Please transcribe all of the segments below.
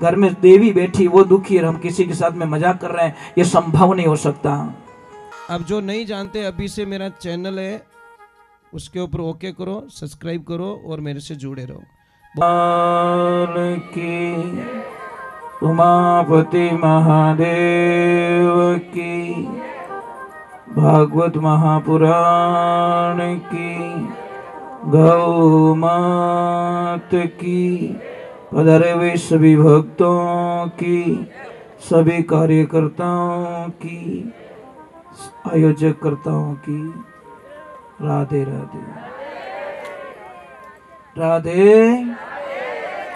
घर में देवी बैठी वो दुखी है, हम किसी के साथ में मजाक कर रहे हैं, ये संभव नहीं हो सकता। अब जो नहीं जानते, अभी से मेरा चैनल है उसके ऊपर ओके करो, सब्सक्राइब करो और मेरे से जुड़े रहो। की उमापति महादेव की, भागवत महापुराण की, गौ मात की, पधारे हुए सभी भक्तों की, सभी कार्यकर्ताओं की, आयोजक कर्ताओं की, राधे राधे राधे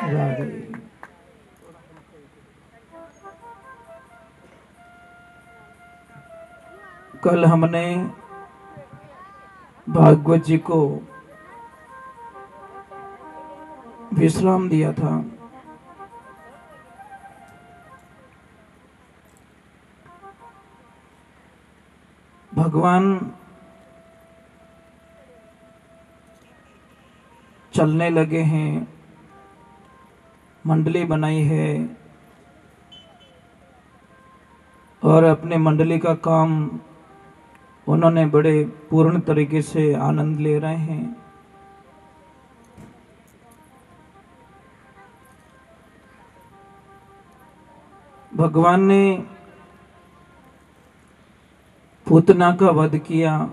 राधे। कल हमने भागवत जी को विश्राम दिया था। भगवान चलने लगे हैं, मंडली बनाई है और अपने मंडली का काम उन्होंने बड़े पूर्ण तरीके से आनंद ले रहे हैं। भगवान ने पूतना का वध किया,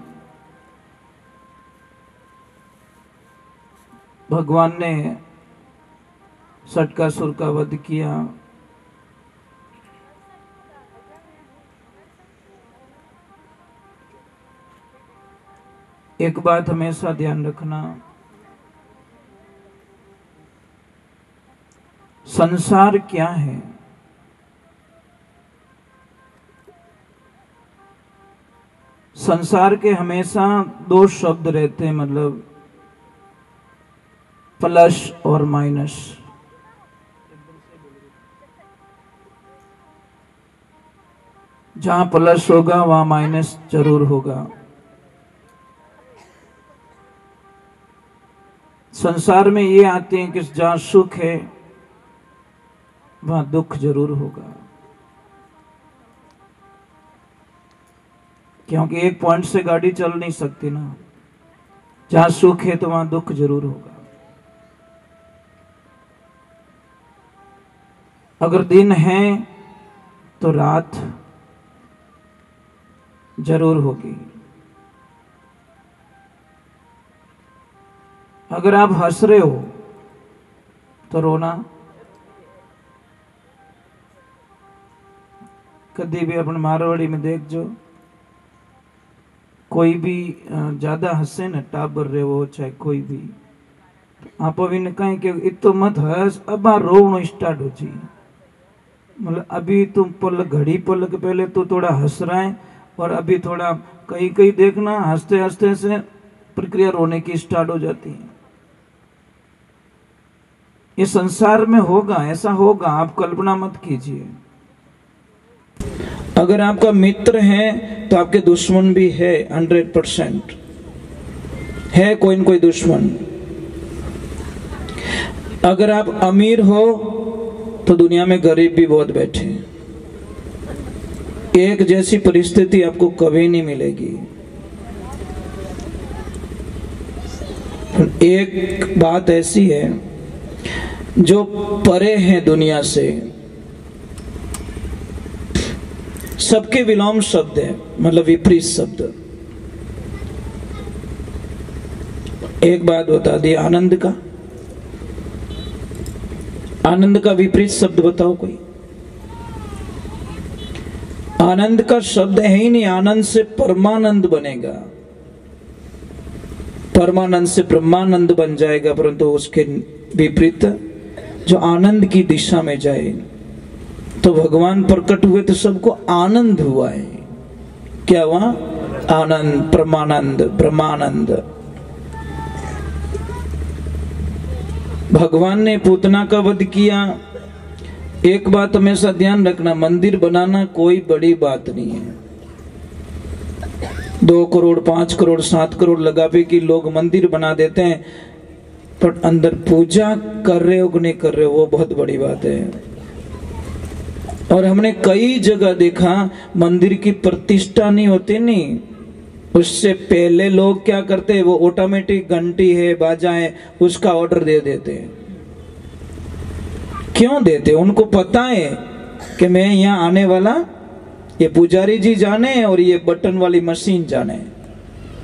भगवान ने षटकासुर का वध किया, एक बात हमेशा ध्यान रखना, संसार क्या है? संसार के हमेशा दो शब्द रहते हैं, मतलब प्लस और माइनस। जहां प्लस होगा वहां माइनस जरूर होगा। संसार में ये आते हैं कि जहां सुख है वहां दुख जरूर होगा, क्योंकि एक पॉइंट से गाड़ी चल नहीं सकती ना। जहां सुख है तो वहां दुख जरूर होगा। अगर दिन है तो रात जरूर होगी। अगर आप हंस रहे हो तो रोना कभी भी अपन मारवाड़ी में देख जो, कोई भी ज्यादा हंसे न, टाबर रहे हो चाहे कोई भी, आप अभी ने कहें कि इतो मत हंस, अब रोना स्टार्ट हो जी। मतलब अभी तुम घड़ी पलक पहले तो थोड़ा हंस रहा है और अभी थोड़ा कहीं कहीं देखना हंसते हंसते से प्रक्रिया रोने की स्टार्ट हो जाती है। ये संसार में होगा, ऐसा होगा, आप कल्पना मत कीजिए। अगर आपका मित्र है तो आपके दुश्मन भी है, 100% है कोई न कोई दुश्मन। अगर आप अमीर हो तो दुनिया में गरीब भी बहुत बैठे हैं। एक जैसी परिस्थिति आपको कभी नहीं मिलेगी। एक बात ऐसी है, जो परे हैं दुनिया से, सबके विलोम शब्द है, मतलब विपरीत शब्द। एक बात बता दी, आनंद का, आनंद का विपरीत शब्द बताओ कोई। आनंद का शब्द है ही नहीं, आनंद से परमानंद बनेगा, परमानंद से ब्रह्मानंद बन जाएगा, परंतु उसके विपरीत जो आनंद की दिशा में जाए। तो भगवान प्रकट हुए तो सबको आनंद हुआ है। क्या हुआ? आनंद, परमानंद, ब्रह्मानंद। भगवान ने पूतना का वध किया। एक बात हमेशा ध्यान रखना, मंदिर बनाना कोई बड़ी बात नहीं है। 2 करोड़ 5 करोड़ 7 करोड़ लगा पे कि लोग मंदिर बना देते हैं, पर अंदर पूजा कर रहे हो कि नहीं कर रहे हो वो बहुत बड़ी बात है। और हमने कई जगह देखा मंदिर की प्रतिष्ठा नहीं होती, नहीं, उससे पहले लोग क्या करते हैं, वो ऑटोमेटिक घंटी है, बाजा है, उसका ऑर्डर दे देते हैं। क्यों देते? उनको पता है कि मैं यहाँ आने वाला, ये पुजारी जी जाने और ये बटन वाली मशीन जाने,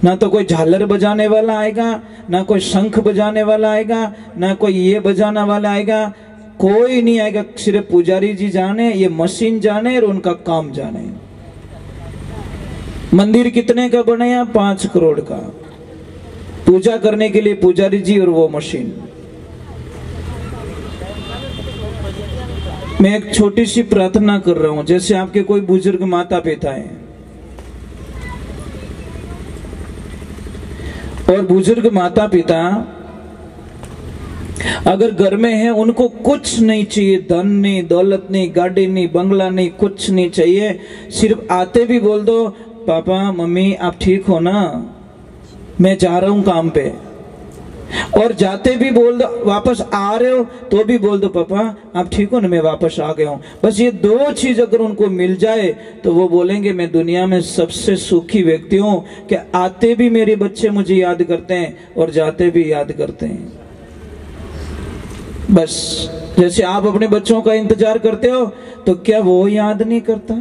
ना तो कोई झालर बजाने वाला आएगा, ना कोई शंख बजाने वाला आएगा, ना कोई ये बजाने वाला आएगा, कोई नहीं आएगा। सिर्फ पुजारी जी जाने, ये मशीन जाने और उनका काम जाने। मंदिर कितने का बनाया? 5 करोड़ का। पूजा करने के लिए पुजारी जी और वो मशीन। मैं एक छोटी सी प्रार्थना कर रहा हूं, जैसे आपके कोई बुजुर्ग माता पिता हैं और बुजुर्ग माता पिता अगर घर में है, उनको कुछ नहीं चाहिए, धन नहीं, दौलत नहीं, गाड़ी नहीं, बंगला नहीं, कुछ नहीं चाहिए, सिर्फ आते भी बोल दो पापा मम्मी आप ठीक हो ना, मैं जा रहा हूं काम पे, और जाते भी बोल दो, वापस आ रहे हो तो भी बोल दो पापा आप ठीक हो ना, मैं वापस आ गया हूं। बस ये 2 चीज अगर उनको मिल जाए तो वो बोलेंगे मैं दुनिया में सबसे सुखी व्यक्ति हूं, कि आते भी मेरे बच्चे मुझे याद करते हैं और जाते भी याद करते हैं। बस जैसे आप अपने बच्चों का इंतजार करते हो, तो क्या वो याद नहीं करता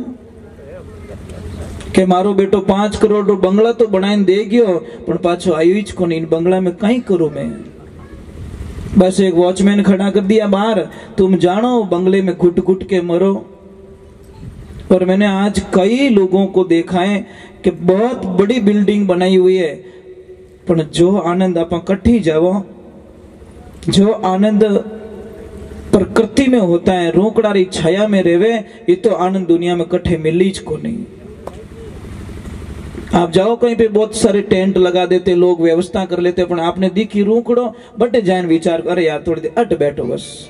कि मारो बेटो 5 करोड़ रो बंगला तो बनाई दे गयो, पण पाछो आयो ज कोनी, इन बंगला में कहीं करूं मैं। बस एक वॉचमैन खड़ा कर दिया बाहर, तुम जानो बंगले में घुट घुट के मरो। और मैंने आज कई लोगों को देखा है कि बहुत बड़ी बिल्डिंग बनाई हुई है, पर जो आनंद आप कट्ठी जाओ, जो आनंद प्रकृति में होता है, रोकड़ारी छाया में रेवे, ये तो आनंद दुनिया में कट्ठे मिली ज को नहीं। आप जाओ कहीं पे बहुत सारे टेंट लगा देते लोग, व्यवस्था कर लेते, पर आपने दिखी रूकड़ो बटे जान विचार, अरे यार थोड़ी देर अट बैठो बस।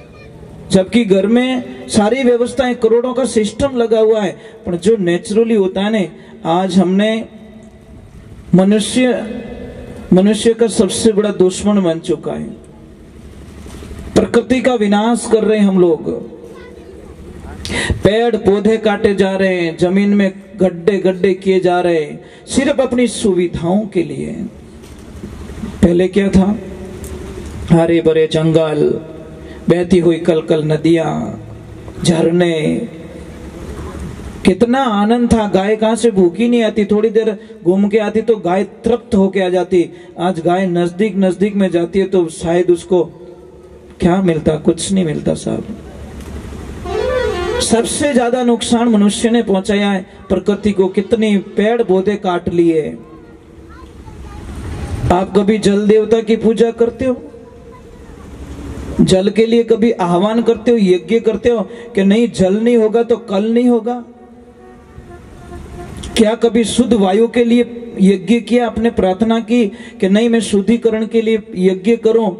जबकि घर में सारी व्यवस्थाएं, करोड़ों का सिस्टम लगा हुआ है, पर जो नेचुरली होता है ना, आज हमने मनुष्य का सबसे बड़ा दुश्मन बन चुका है। प्रकृति का विनाश कर रहे हैं हम लोग, पेड़ पौधे काटे जा रहे हैं, जमीन में गड्ढे गड्ढे किए जा रहे हैं, सिर्फ अपनी सुविधाओं के लिए। पहले क्या था? हरे भरे जंगल, बहती हुई कलकल नदियां, झरने, कितना आनंद था। गाय कहां से भूखी नहीं आती, थोड़ी देर घूम के आती तो गाय तृप्त होके आ जाती। आज गाय नजदीक नजदीक में जाती है तो शायद उसको क्या मिलता? कुछ नहीं मिलता साहब। सबसे ज्यादा नुकसान मनुष्य ने पहुंचाया है प्रकृति को। कितनी पेड़ पौधे काट लिए। आप कभी जल देवता की पूजा करते हो? जल के लिए कभी आह्वान करते हो, यज्ञ करते हो कि नहीं जल नहीं होगा तो कल नहीं होगा? क्या कभी शुद्ध वायु के लिए यज्ञ किया? आपने प्रार्थना की कि नहीं मैं शुद्धिकरण के लिए यज्ञ करूं?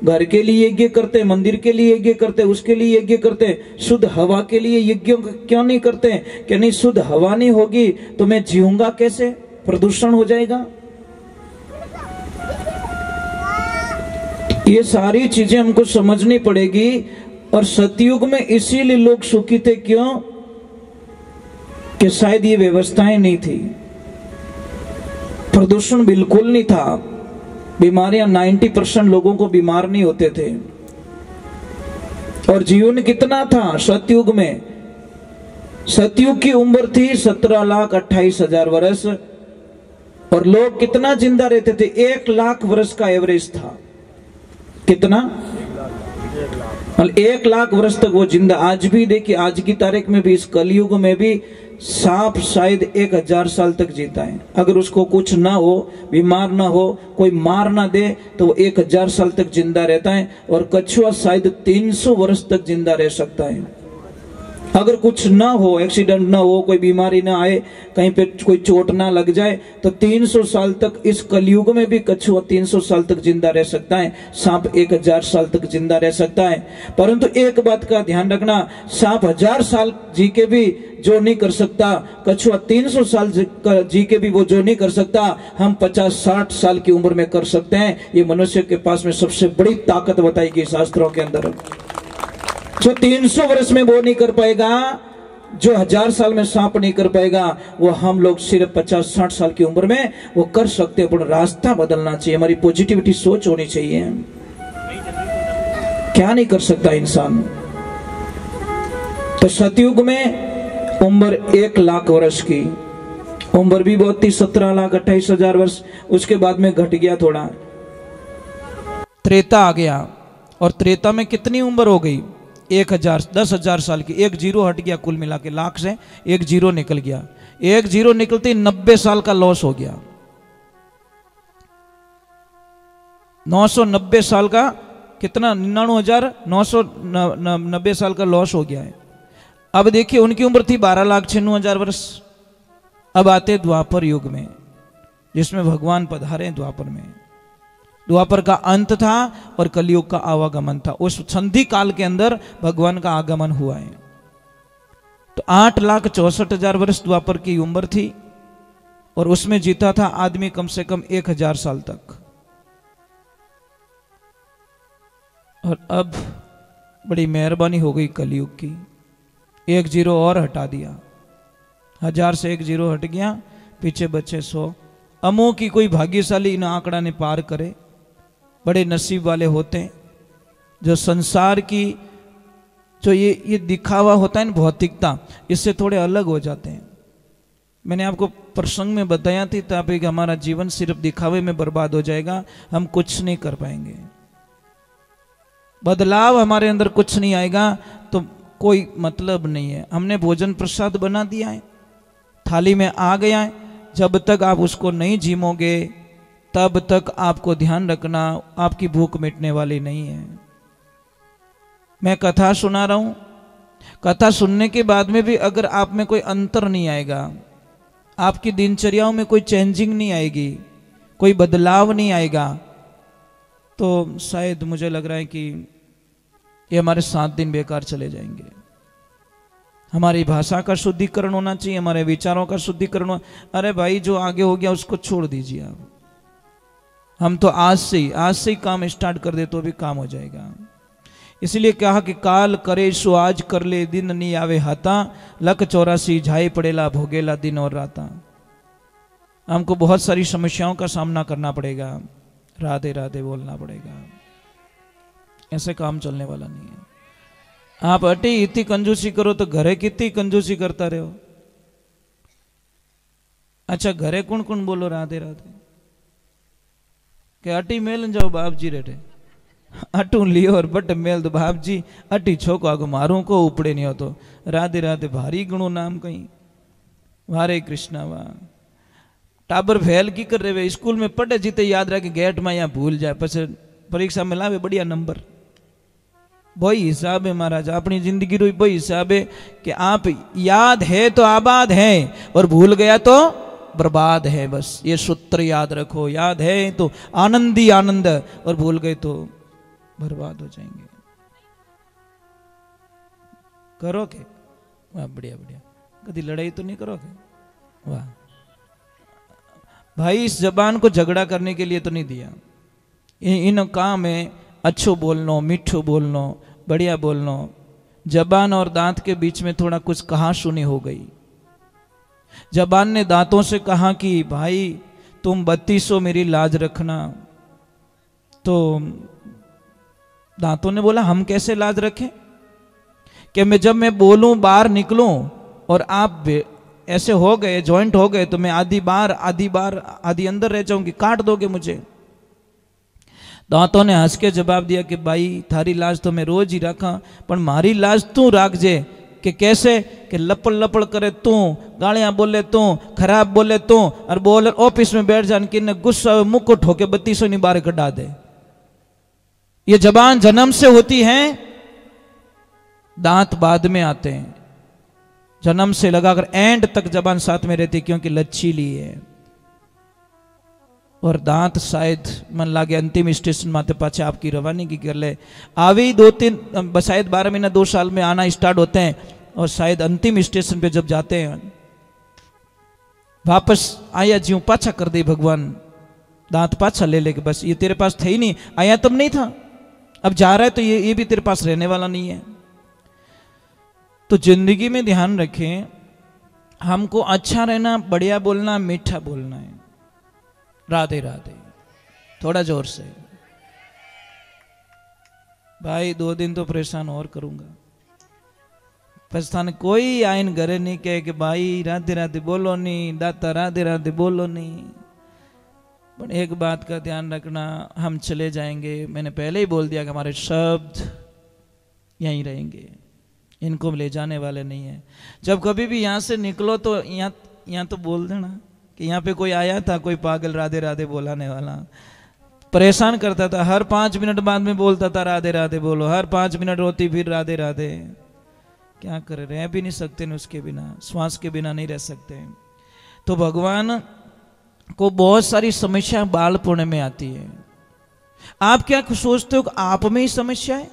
घर के लिए यज्ञ करते, मंदिर के लिए यज्ञ करते, उसके लिए यज्ञ करते। शुद्ध हवा के लिए यज्ञ क्यों नहीं करते कि नहीं शुद्ध हवा नहीं होगी तो मैं जीऊंगा कैसे, प्रदूषण हो जाएगा। ये सारी चीजें हमको समझनी पड़ेगी। और सतयुग में इसीलिए लोग सुखी थे, क्यों? कि शायद ये व्यवस्थाएं नहीं थी, प्रदूषण बिल्कुल नहीं था, बीमारियां 90% लोगों को बीमार नहीं होते थे। और जीवन कितना था सतयुग में? सतयुग की उम्र थी 17,28,000 वर्ष, और लोग कितना जिंदा रहते थे? 1 लाख वर्ष का एवरेज था। कितना? 1 लाख वर्ष तक वो जिंदा। आज भी देखिए, आज की तारीख में भी, इस कलयुग में भी सांप शायद 1000 साल तक जीता है। अगर उसको कुछ ना हो, बीमार ना हो, कोई मार ना दे, तो वो 1000 साल तक जिंदा रहता है। और कछुआ शायद 300 वर्ष तक जिंदा रह सकता है। अगर कुछ ना हो, एक्सीडेंट ना हो, कोई बीमारी ना आए, कहीं पे कोई चोट ना लग जाए, तो 300 साल तक, इस कलयुग में भी कछुआ 300 साल तक जिंदा रह सकता है। सांप 1000 साल तक जिंदा रह सकता है। परंतु एक बात का ध्यान रखना, सांप 1000 साल जी के भी जो नहीं कर सकता, कछुआ 300 साल जी के भी वो जो नहीं कर सकता, हम 50-60 साल की उम्र में कर सकते हैं। ये मनुष्य के पास में सबसे बड़ी ताकत बताई गई शास्त्रों के अंदर। जो 300 वर्ष में वो नहीं कर पाएगा, जो 1000 साल में सांप नहीं कर पाएगा, वो हम लोग सिर्फ 50-60 साल की उम्र में वो कर सकते हैं। पर रास्ता बदलना चाहिए, हमारी पॉजिटिविटी सोच होनी चाहिए। क्या नहीं कर सकता इंसान। तो सतयुग में उम्र 1 लाख वर्ष की, उम्र भी बहुत थी, 17,28,000 वर्ष। उसके बाद में घट गया थोड़ा, त्रेता आ गया। और त्रेता में कितनी उम्र हो गई? 10,000 साल की। 1 जीरो हट गया, कुल मिला के लाख से 1 जीरो निकल गया। 1 जीरो निकलते 90 साल का लॉस हो गया। 990 साल का कितना, 99,990 साल का लॉस हो गया है। अब देखिए उनकी उम्र थी 12,96,000 वर्ष। अब आते द्वापर युग में, जिसमें भगवान पधारे द्वापर में। द्वापर का अंत था और कलयुग का आवागमन था। उस संधि काल के अंदर भगवान का आगमन हुआ है। तो 8,64,000 वर्ष द्वापर की उम्र थी और उसमें जीता था आदमी कम से कम 1,000 साल तक। और अब बड़ी मेहरबानी हो गई कलयुग की, 1 जीरो और हटा दिया। 1000 से 1 जीरो हट गया, पीछे बचे 100। अमो की कोई भाग्यशाली इन आंकड़ा ने पार करे। बड़े नसीब वाले होते हैं जो संसार की जो ये दिखावा होता है ना, भौतिकता, इससे थोड़े अलग हो जाते हैं। मैंने आपको प्रसंग में बताया थी ताकि हमारा जीवन सिर्फ दिखावे में बर्बाद हो जाएगा, हम कुछ नहीं कर पाएंगे। बदलाव हमारे अंदर कुछ नहीं आएगा तो कोई मतलब नहीं है। हमने भोजन प्रसाद बना दिया है, थाली में आ गया है, जब तक आप उसको नहीं झीमोगे तब तक आपको ध्यान रखना आपकी भूख मिटने वाली नहीं है। मैं कथा सुना रहा हूं, कथा सुनने के बाद में भी अगर आप में कोई अंतर नहीं आएगा, आपकी दिनचर्याओं में कोई चेंजिंग नहीं आएगी, कोई बदलाव नहीं आएगा, तो शायद मुझे लग रहा है कि ये हमारे 7 दिन बेकार चले जाएंगे। हमारी भाषा का शुद्धिकरण होना चाहिए, हमारे विचारों का शुद्धिकरण। अरे भाई जो आगे हो गया उसको छोड़ दीजिए आप। हम तो आज से ही काम स्टार्ट कर दे तो भी काम हो जाएगा। इसलिए कहा कि काल करे सो आज कर ले, दिन नहीं आवे हाथा, लख 84 झाई पड़ेला भोगेला दिन और राता। हमको बहुत सारी समस्याओं का सामना करना पड़ेगा, राधे राधे बोलना पड़ेगा। ऐसे काम चलने वाला नहीं है। आप अटी इतनी कंजूसी करो तो घरे कितनी कंजूसी करता रहो। अच्छा घरे कौन कौन बोलो राधे राधे के अटी मेल जाओ बाप जी रेटे अटू लियो और बट मेल तो बाप जी अटी छोको आगो मारू को उपड़े नहीं हो तो राधे राधे भारी गणो नाम कहीं वारे कृष्णा वाह। टाबर फेल की कर रहे स्कूल में पढ़े जीते याद रखे गेट में यहाँ भूल जाए पछ परीक्षा में लावे बढ़िया नंबर। वही हिसाब है महाराज, अपनी जिंदगी रो वही हिसाब है कि आप याद है तो आबाद है और भूल गया तो बर्बाद है। बस ये सूत्र याद रखो, याद है तो आनंद ही आनंद और भूल गए तो बर्बाद हो जाएंगे। करोगे वाह बढ़िया बढ़िया, कभी लड़ाई तो नहीं करोगे वाह भाई। इस जबान को झगड़ा करने के लिए तो नहीं दिया। इन काम है अच्छो बोलनो, मीठो बोलनो, बढ़िया बोलनो। जबान और दांत के बीच में थोड़ा कुछ कहा सुनी हो गई। जबान ने दांतों से कहा कि भाई तुम 3200 मेरी लाज रखना, तो दांतों ने बोला हम कैसे लाज रखें कि मैं जब मैं बोलूं बाहर निकलूं और आप ऐसे हो गए जॉइंट हो गए तो मैं आधी बार आधी अंदर रह जाऊंगी, काट दोगे मुझे। दांतों ने हंस के जवाब दिया कि भाई थारी लाज तो मैं रोज ही रखा पर मारी लाज तू राख जे। कि कैसे कि लपड़ लपड़ करे तू, गालियां बोले तू, खराब बोले तू और बोल ऑफिस में बैठ जान कि गुस्सा मुक्को ठोके 3200 नहीं बाहर कटा दे। ये जबान जन्म से होती है, दांत बाद में आते हैं। जन्म से लगाकर एंड तक जबान साथ में रहती क्योंकि लचीली है। और दांत शायद मन लागे अंतिम स्टेशन माते पाचे आपकी रवानी की कर ले आवे 2-3 शायद 12 महीना 2 साल में आना स्टार्ट होते हैं और शायद अंतिम स्टेशन पे जब जाते हैं वापस आया ज्यों पाछा कर दे भगवान, दांत पाछा ले लेके बस ये तेरे पास थे ही नहीं, आया तब नहीं था, अब जा रहा है तो ये भी तेरे पास रहने वाला नहीं है। तो जिंदगी में ध्यान रखें, हमको अच्छा रहना, बढ़िया बोलना, मीठा बोलना है। राधे राधे, थोड़ा जोर से। भाई 2 दिन तो परेशान और करूंगा। पछताने कोई आइन घरे नहीं कहे कि भाई राधे राधे बोलो नहीं, दाता राधे राधे बोलो नहीं। पर एक बात का ध्यान रखना, हम चले जाएंगे, मैंने पहले ही बोल दिया कि हमारे शब्द यहीं रहेंगे, इनको ले जाने वाले नहीं है। जब कभी भी यहाँ से निकलो तो यहाँ तो बोल देना कि यहाँ पे कोई आया था, कोई पागल राधे राधे बोलाने वाला, परेशान करता था। हर 5 मिनट बाद में बोलता था राधे राधे बोलो, हर 5 मिनट रोती फिर राधे राधे। क्या करे, रह भी नहीं सकते न उसके बिना, श्वास के बिना नहीं रह सकते। तो भगवान को बहुत सारी समस्या बालपन में आती है। आप क्या सोचते हो कि आप में ही समस्या है?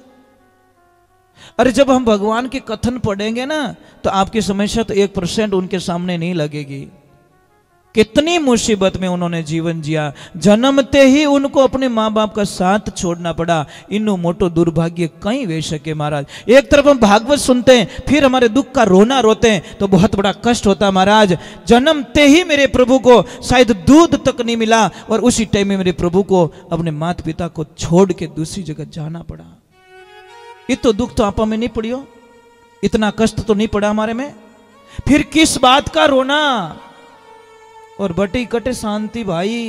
अरे जब हम भगवान के कथन पढ़ेंगे ना, तो आपकी समस्या तो 1% उनके सामने नहीं लगेगी। कितनी मुसीबत में उन्होंने जीवन जिया, जन्मते ही उनको अपने माँ बाप का साथ छोड़ना पड़ा। इन्नो मोटो दुर्भाग्य कहीं वे सके महाराज। एक तरफ हम भागवत सुनते हैं, फिर हमारे दुख का रोना रोते हैं, तो बहुत बड़ा कष्ट होता महाराज। जन्मते ही मेरे प्रभु को शायद दूध तक नहीं मिला, और उसी टाइम में मेरे प्रभु को अपने माता पिता को छोड़ के दूसरी जगह जाना पड़ा। ये तो दुख तो आपा में नहीं पड़ियो, इतना कष्ट तो नहीं पड़ा हमारे में, फिर किस बात का रोना। और बटी कटे शांति भाई,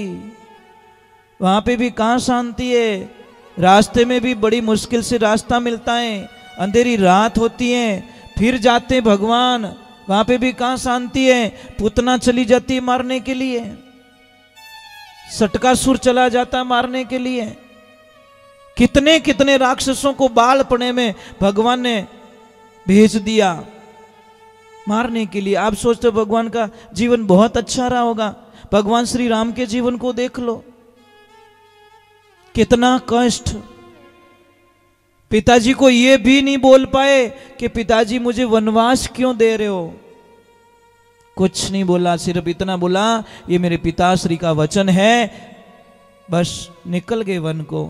वहां पे भी कहां शांति है? रास्ते में भी बड़ी मुश्किल से रास्ता मिलता है, अंधेरी रात होती है, फिर जाते हैं भगवान, वहां पे भी कहां शांति है? पुतना चली जाती है मारने के लिए, सटकासुर चला जाता है मारने के लिए। कितने कितने राक्षसों को बालपने में भगवान ने भेज दिया मारने के लिए। आप सोचते हो भगवान का जीवन बहुत अच्छा रहा होगा? भगवान श्री राम के जीवन को देख लो, कितना कष्ट। पिताजी को यह भी नहीं बोल पाए कि पिताजी मुझे वनवास क्यों दे रहे हो, कुछ नहीं बोला, सिर्फ इतना बोला ये मेरे पिताश्री का वचन है, बस निकल गए वन को।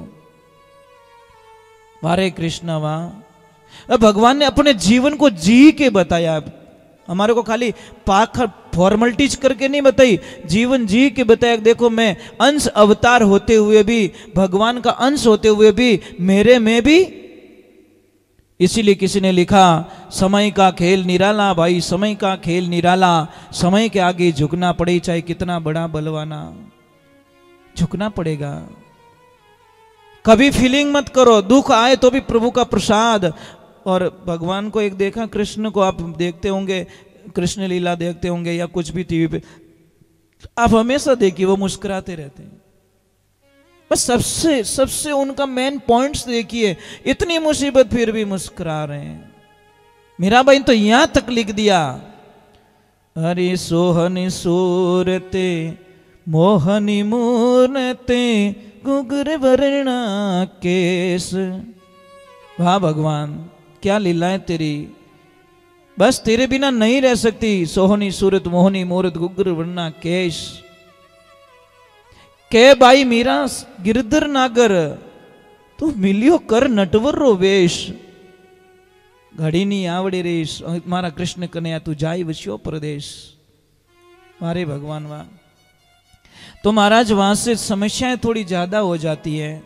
हरे कृष्णा वाह। अब भगवान ने अपने जीवन को जी के बताया, हमारे को खाली पाखर फॉर्मलिटीज करके नहीं बताई, जीवन जी के बताया। देखो मैं अंश अवतार होते हुए भी, भगवान का अंश होते हुए भी, मेरे में भी। इसीलिए किसी ने लिखा समय का खेल निराला, भाई समय का खेल निराला, समय के आगे झुकना पड़े, चाहे कितना बड़ा बलवाना, झुकना पड़ेगा। कभी फीलिंग मत करो, दुख आए तो भी प्रभु का प्रसाद। और भगवान को एक देखा, कृष्ण को आप देखते होंगे, कृष्ण लीला देखते होंगे या कुछ भी टीवी पे, आप हमेशा देखिए वो मुस्कुराते रहते हैं। बस सबसे उनका मेन पॉइंट्स देखिए, इतनी मुसीबत फिर भी मुस्कुरा रहे हैं। मीरा बहन तो यहां तक लिख दिया, हरि सोहनी सूरते मोहनी मूर्णते गुगर वर्णा केस। वाह भगवान, क्या लीलाएं तेरी, बस तेरे बिना नहीं रह सकती। सोहनी सूरत मोहनी मूरत गुगर वर्णा केश। के भाई मीरा गिरधर नागर, तू मिलियो कर नटवर रो वेश। घड़ी नी आवड़ी रेश, मारा कृष्ण कन्हैया तू जाई वस्यो प्रदेश। मारे भगवान वाह। तो महाराज वहां से समस्याएं थोड़ी ज्यादा हो जाती है,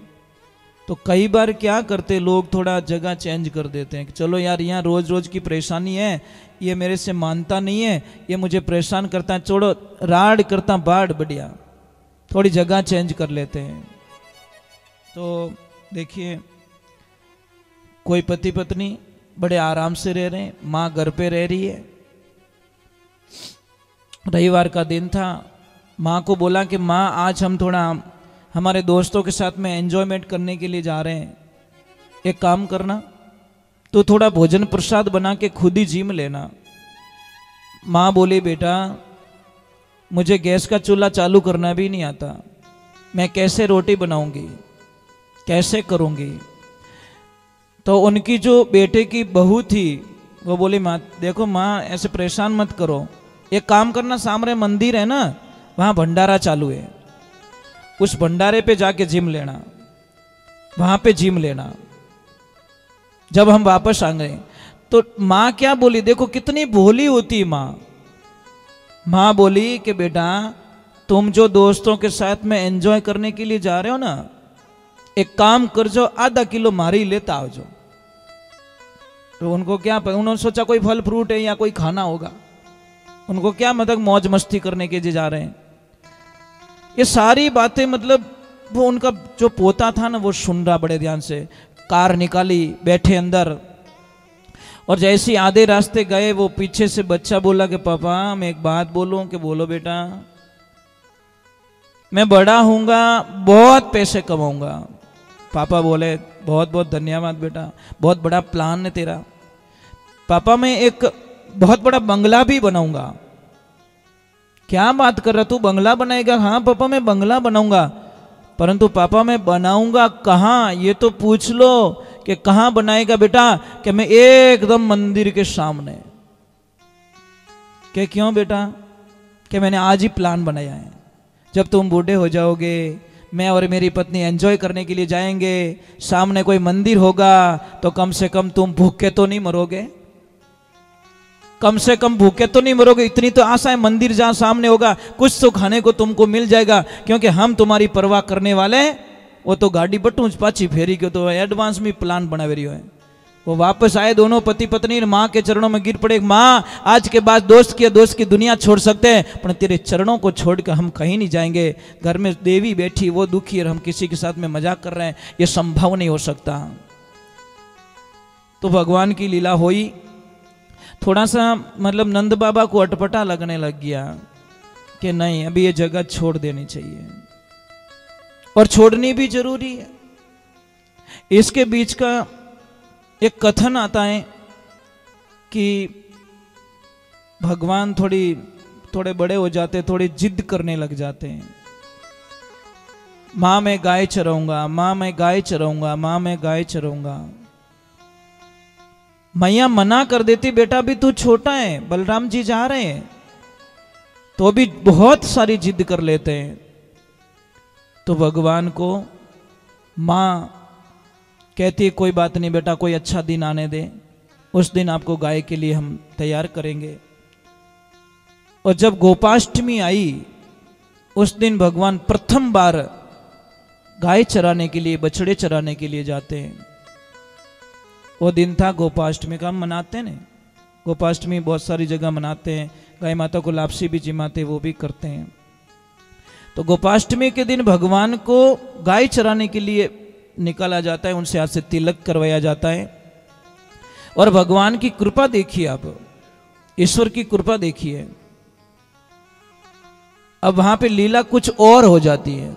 तो कई बार क्या करते लोग, थोड़ा जगह चेंज कर देते हैं कि चलो यार यहाँ रोज रोज की परेशानी है, ये मेरे से मानता नहीं है, ये मुझे परेशान करता है, छोड़ो राड करता बाढ़ बढ़िया, थोड़ी जगह चेंज कर लेते हैं। तो देखिए कोई पति पत्नी बड़े आराम से रह रहे हैं, माँ घर पे रह रही है। रविवार का दिन था, माँ को बोला कि माँ आज हम थोड़ा हमारे दोस्तों के साथ में एंजॉयमेंट करने के लिए जा रहे हैं, एक काम करना तो थोड़ा भोजन प्रसाद बना के खुद ही जिम लेना। माँ बोली बेटा मुझे गैस का चूल्हा चालू करना भी नहीं आता, मैं कैसे रोटी बनाऊंगी, कैसे करूंगी। तो उनकी जो बेटे की बहू थी वो बोली माँ देखो माँ ऐसे परेशान मत करो, एक काम करना सामने मंदिर है ना, वहाँ भंडारा चालू है, उस भंडारे पे जाके जिम लेना, वहां पे जिम लेना। जब हम वापस आ गए तो माँ क्या बोली, देखो कितनी भोली होती माँ। माँ बोली कि बेटा तुम जो दोस्तों के साथ में एंजॉय करने के लिए जा रहे हो ना, एक काम कर जो, आधा किलो मारी लेता आओ जो। तो उनको क्या, उन्होंने सोचा कोई फल फ्रूट है या कोई खाना होगा, उनको क्या मतलब मौज मस्ती करने के लिए जा रहे हैं। ये सारी बातें मतलब वो उनका जो पोता था ना वो सुन रहा बड़े ध्यान से। कार निकाली, बैठे अंदर, और जैसे आधे रास्ते गए वो पीछे से बच्चा बोला कि पापा मैं एक बात बोलूं। कि बोलो बेटा। मैं बड़ा हूंगा, बहुत पैसे कमाऊंगा। पापा बोले बहुत बहुत धन्यवाद बेटा, बहुत बड़ा प्लान है तेरा। पापा मैं एक बहुत बड़ा बंगला भी बनाऊंगा। क्या बात कर रहा तू, बंगला बनाएगा? हाँ पापा मैं बंगला बनाऊंगा, परंतु पापा मैं बनाऊंगा कहाँ, ये तो पूछ लो कि कहाँ बनाएगा बेटा। कि मैं एकदम मंदिर के सामने। कि क्यों बेटा? कि मैंने आज ही प्लान बनाया है, जब तुम बूढ़े हो जाओगे मैं और मेरी पत्नी एंजॉय करने के लिए जाएंगे, सामने कोई मंदिर होगा तो कम से कम तुम भूखे तो नहीं मरोगे, कम से कम भूखे तो नहीं मरोगे। इतनी तो आशा है, मंदिर जहां सामने होगा कुछ तो खाने को तुमको मिल जाएगा, क्योंकि हम तुम्हारी परवाह करने वाले हैं। वो तो गाड़ी बटूच पाची फेरी के तो एडवांस में प्लान बना रही है। वो वापस आए, दोनों पति पत्नी माँ के चरणों में गिर पड़े। माँ आज के बाद दोस्त की दुनिया छोड़ सकते हैं, पर तेरे चरणों को छोड़कर हम कहीं नहीं जाएंगे। घर में देवी बैठी, वो दुखी, और हम किसी के साथ में मजाक कर रहे हैं, ये संभव नहीं हो सकता। तो भगवान की लीला हुई। थोड़ा सा मतलब नंद बाबा को अटपटा लगने लग गया कि नहीं अभी ये जगह छोड़ देनी चाहिए, और छोड़नी भी जरूरी है। इसके बीच का एक कथन आता है कि भगवान थोड़े बड़े हो जाते, थोड़ी जिद करने लग जाते हैं। मां मैं गाय चराऊंगा, मां मैं गाय चराऊंगा, मां मैं गाय चराऊंगा। मैया मना कर देती, बेटा अभी तू छोटा है, बलराम जी जा रहे हैं। तो अभी बहुत सारी जिद कर लेते हैं। तो भगवान को मां कहती है कोई बात नहीं बेटा, कोई अच्छा दिन आने दे, उस दिन आपको गाय के लिए हम तैयार करेंगे। और जब गोपाष्टमी आई, उस दिन भगवान प्रथम बार गाय चराने के लिए, बछड़े चराने के लिए जाते हैं। वो दिन था गोपाष्टमी का, हम मनाते हैं। गोपाष्टमी बहुत सारी जगह मनाते हैं, गाय माता को लापसी भी जिमाते, वो भी करते हैं। तो गोपाष्टमी के दिन भगवान को गाय चराने के लिए निकाला जाता है, उनसे हाथ से तिलक करवाया जाता है। और भगवान की कृपा देखिए, आप ईश्वर की कृपा देखिए। अब वहां पे लीला कुछ और हो जाती है।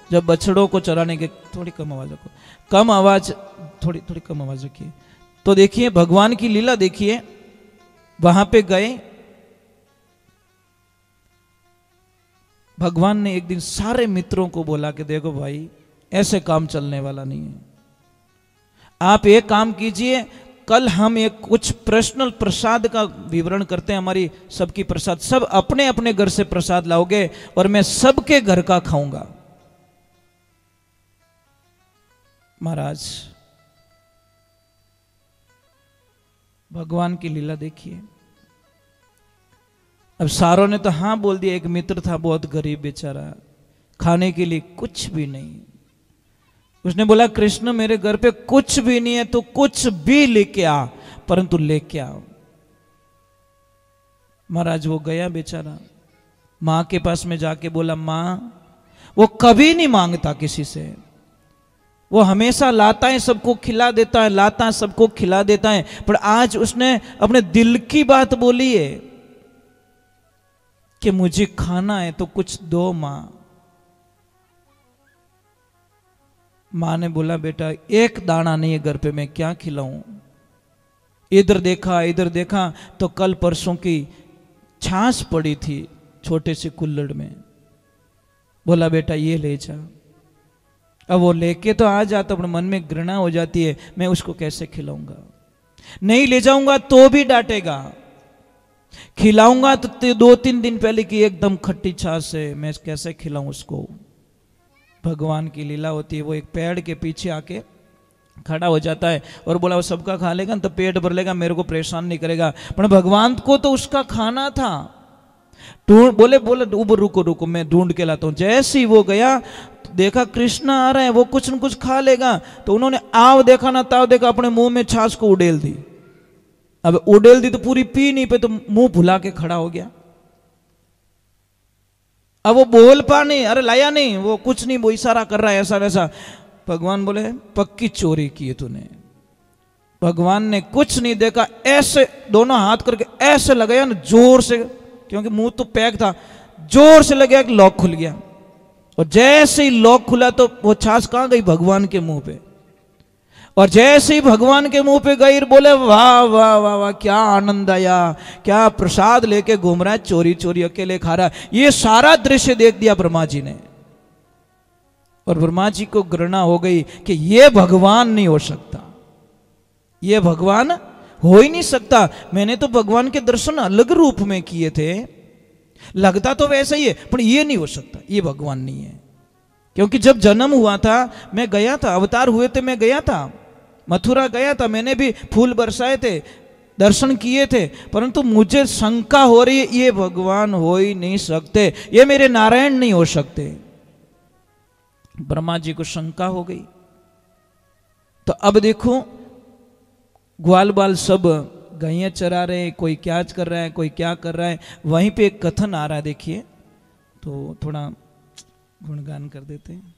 जब बछड़ों को चराने के, थोड़ी कम आवाज रखो, कम आवाज, थोड़ी कम आवाज रखिए। तो देखिए भगवान की लीला देखिए। वहां पे गए, भगवान ने एक दिन सारे मित्रों को बोला कि देखो भाई ऐसे काम चलने वाला नहीं है, आप एक काम कीजिए, कल हम एक कुछ पर्सनल प्रसाद का विवरण करते हैं। हमारी सबकी प्रसाद, सब अपने अपने घर से प्रसाद लाओगे और मैं सबके घर का खाऊंगा। महाराज भगवान की लीला देखिए। अब सारों ने तो हाँ बोल दिया। एक मित्र था बहुत गरीब बेचारा, खाने के लिए कुछ भी नहीं। उसने बोला कृष्ण मेरे घर पे कुछ भी नहीं है, तो कुछ भी लेके आ, परंतु लेके आओ। महाराज वो गया बेचारा, मां के पास में जाके बोला मां, वो कभी नहीं मांगता किसी से, वो हमेशा लाता है, सबको खिला देता है, लाता है सबको खिला देता है। पर आज उसने अपने दिल की बात बोली है कि मुझे खाना है तो कुछ दो मां। मां ने बोला बेटा एक दाना नहीं है घर पे, मैं क्या खिलाऊं। इधर देखा तो कल परसों की छाछ पड़ी थी छोटे से कुल्हड़ में। बोला बेटा ये ले जा। अब वो लेके तो आ जाता, अपने मन में घृणा हो जाती है, मैं उसको कैसे खिलाऊंगा। नहीं ले जाऊंगा तो भी डांटेगा, खिलाऊंगा तो 2-3 दिन पहले की एकदम खट्टी छाछ है, मैं कैसे खिलाऊं उसको। भगवान की लीला होती है, वो एक पेड़ के पीछे आके खड़ा हो जाता है और बोला वो सबका खा लेगा तो पेट भर लेगा, मेरे को परेशान नहीं करेगा। पर भगवान को तो उसका खाना था। बोले रुको रुको मैं ढूंढ के लाता हूं। जैसे ही वो गया तो देखा कृष्ण आ रहे हैं, वो कुछ न कुछ खा लेगा। तो उन्होंने आव देखा ना ताव देखा, अपने मुंह में छाछ को उड़ेल दी। अब उड़ेल दी तो पूरी पी नहीं पे, तो मुंह भुला के खड़ा हो गया। अब वो बोल पा नहीं, अरे लाया नहीं, वो कुछ नहीं, वो इशारा कर रहा है ऐसा वैसा। भगवान बोले पक्की चोरी की है तूने। भगवान ने कुछ नहीं देखा, ऐसे दोनों हाथ करके ऐसे लगाया ना जोर से, क्योंकि मुंह तो पैक था, जोर से लगा कि लॉक खुल गया। और जैसे ही लॉक खुला तो वो छाछ कहां गई? भगवान के मुंह पे। और जैसे ही भगवान के मुंह पे गई, बोले वाह वाह वाह वाह, क्या आनंद आया, क्या प्रसाद लेके घूम रहा है, चोरी चोरी अकेले खा रहा है। ये सारा दृश्य देख दिया ब्रह्मा जी ने। और ब्रह्मा जी को घृणा हो गई कि ये भगवान नहीं हो सकता, ये भगवान हो ही नहीं सकता। मैंने तो भगवान के दर्शन अलग रूप में किए थे, लगता तो वैसा ही है, पर ये नहीं हो सकता, ये भगवान नहीं है। क्योंकि जब जन्म हुआ था मैं गया था, अवतार हुए थे मैं गया था, मथुरा गया था, मैंने भी फूल बरसाए थे, दर्शन किए थे, परंतु मुझे शंका हो रही है ये भगवान हो ही नहीं सकते, ये मेरे नारायण नहीं हो सकते। ब्रह्मा जी को शंका हो गई। तो अब देखो ग्वाल बाल सब गायें चरा रहे, कोई क्या कर रहा है, कोई क्या कर रहा है। वहीं पे एक कथन आ रहा है, देखिए तो थोड़ा गुणगान कर देते हैं।